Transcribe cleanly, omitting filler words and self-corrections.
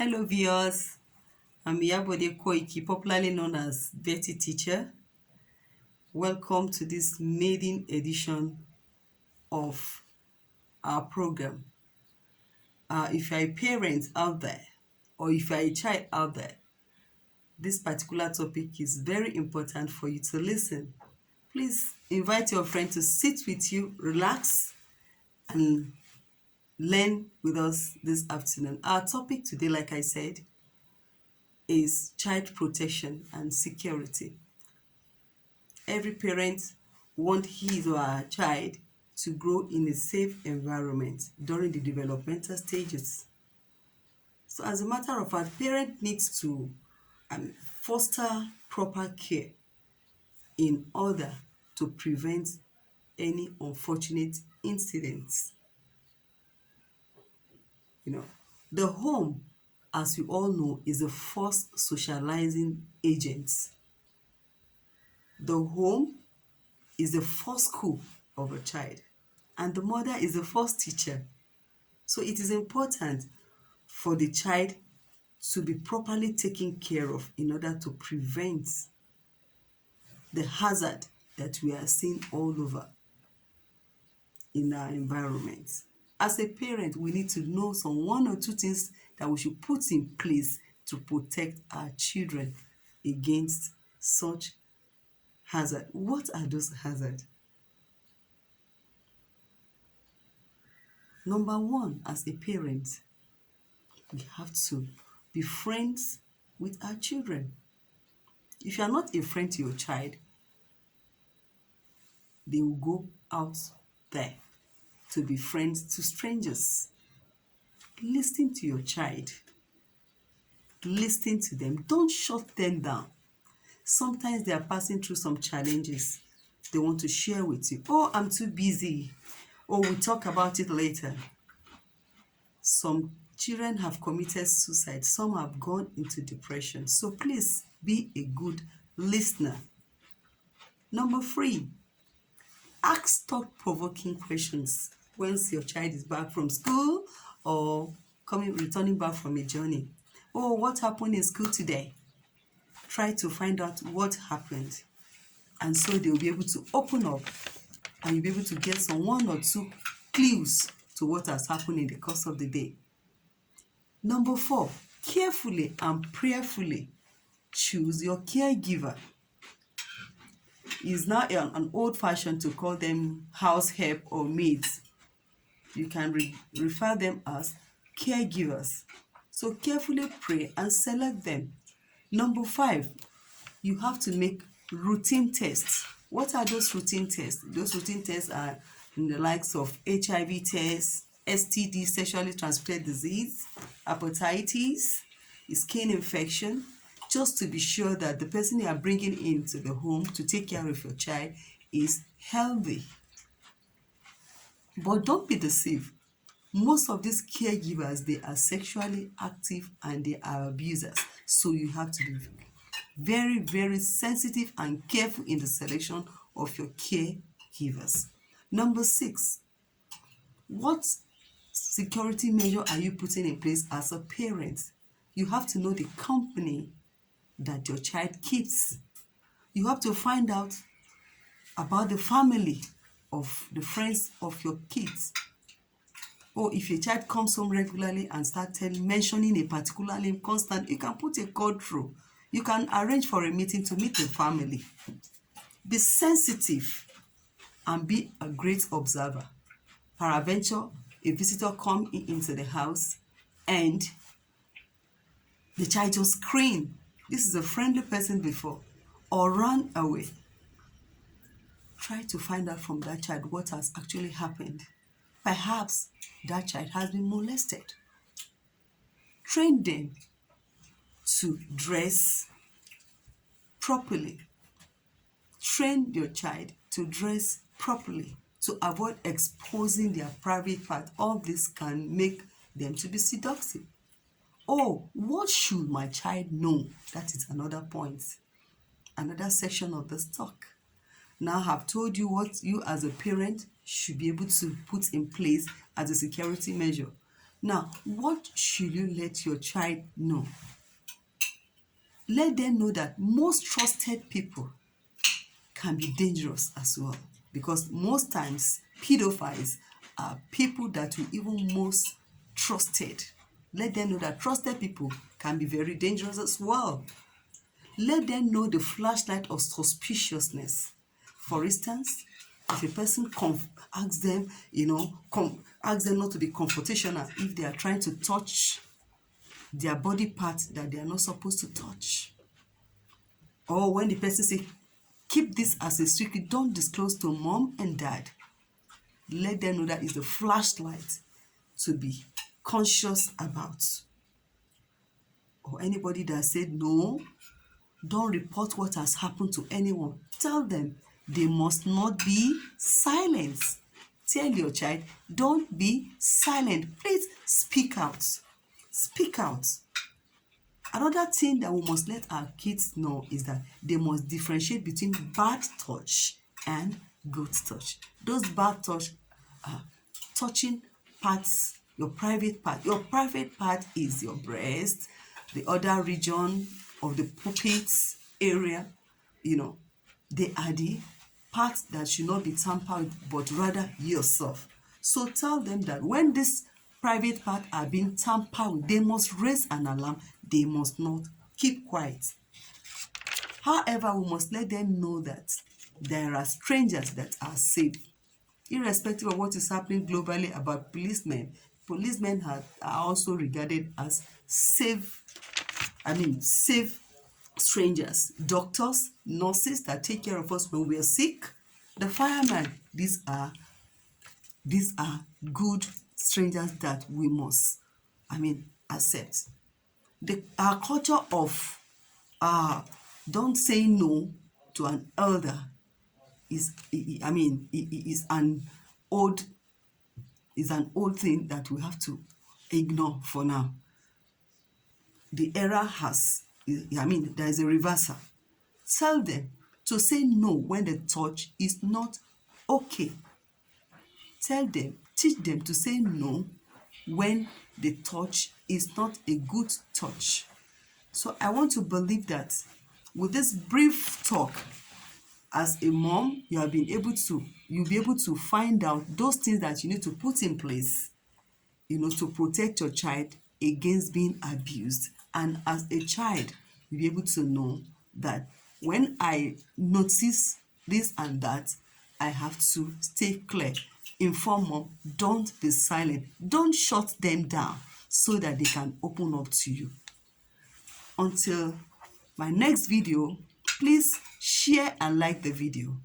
Hello viewers, I'm Iyabode Koiki, popularly known as Betty Teacher. Welcome to this maiden edition of our program. If you're a parent out there or if you're a child out there, this particular topic is very important for you to listen. Please invite your friend to sit with you, relax, and learn with us this afternoon. Our topic today, like I said, is child protection and security. Every parent wants his or her child to grow in a safe environment during the developmental stages. So as a matter of fact, parent needs to foster proper care in order to prevent any unfortunate incidents. The home, as we all know, is the first socializing agent. The home is the first school of a child, and the mother is the first teacher. So it is important for the child to be properly taken care of in order to prevent the hazard that we are seeing all over in our environment. As a parent, we need to know some one or two things that we should put in place to protect our children against such hazard. What are those hazards? Number one, as a parent, we have to be friends with our children. If you are not a friend to your child, they will go out there to be friends to strangers. Listen to your child. Listen to them. Don't shut them down. Sometimes they are passing through some challenges. They want to share with you. Oh, I'm too busy. Oh, we'll talk about it later. Some children have committed suicide. Some have gone into depression. So please be a good listener. Number three, ask thought-provoking questions once your child is back from school or returning back from a journey. Oh, what happened in school today? Try to find out what happened. And so they'll be able to open up and you'll be able to get some one or two clues to what has happened in the course of the day. Number four, carefully and prayerfully choose your caregiver. It's now an old fashion to call them househelp or maids. You can refer them as caregivers. So carefully pray and select them. Number five, you have to make routine tests. What are those routine tests? Those routine tests are in the likes of HIV tests, STD, sexually transmitted disease, hepatitis, skin infection, just to be sure that the person you are bringing into the home to take care of your child is healthy. But don't be deceived. Most of these caregivers, they are sexually active and they are abusers. So you have to be very, very sensitive and careful in the selection of your caregivers. Number six, what security measure are you putting in place as a parent? You have to know the company that your child keeps. You have to find out about the family of the friends of your kids. Or if your child comes home regularly and starts mentioning a particular name constantly, you can put a code through. You can arrange for a meeting to meet the family. Be sensitive and be a great observer. Peradventure, a visitor come into the house and the child just scream. This is a friendly person before, or run away. Try to find out from that child what has actually happened. Perhaps that child has been molested. Train them to dress properly. Train your child to dress properly to avoid exposing their private part. All this can make them to be seductive. Oh, what should my child know? That is another point, another section of the talk. Now I've told you what you as a parent should be able to put in place as a security measure. Now, what should you let your child know? Let them know that most trusted people can be dangerous as well, because most times pedophiles are people that we even most trusted. Let them know that trusted people can be very dangerous as well. Let them know the flashlight of suspiciousness. For instance, if a person asks them, asks them not to be confrontational if they are trying to touch their body parts that they are not supposed to touch. Or when the person say, keep this as a secret, don't disclose to mom and dad. Let them know that it's a flashlight to be conscious about. Or anybody that said no, don't report what has happened to anyone. Tell them they must not be silent. Tell your child, don't be silent. Please speak out. Speak out. Another thing that we must let our kids know is that they must differentiate between bad touch and good touch. Those bad touch are touching parts, your private part. Your private part is your breast, the other region of the pulpit area, they are the parts that should not be tampered with, but rather yourself. So tell them that when this private part are being tampered with, they must raise an alarm. They must not keep quiet. However, we must let them know that there are strangers that are safe. Irrespective of what is happening globally about policemen, policemen are also regarded as safe strangers. Doctors, nurses that take care of us when we are sick, the firemen, these are good strangers that we must accept. Our culture of don't say no to an elder is an old thing that we have to ignore for now. The era there is a reversal. Tell them to say no when the touch is not okay. Teach them to say no when the touch is not a good touch. So I want to believe that with this brief talk, as a mom, you'll be able to find out those things that you need to put in place, to protect your child against being abused. And as a child, you'll be able to know that when I notice this and that, I have to stay clear. Inform mom, don't be silent. Don't shut them down so that they can open up to you. Until my next video, please share and like the video.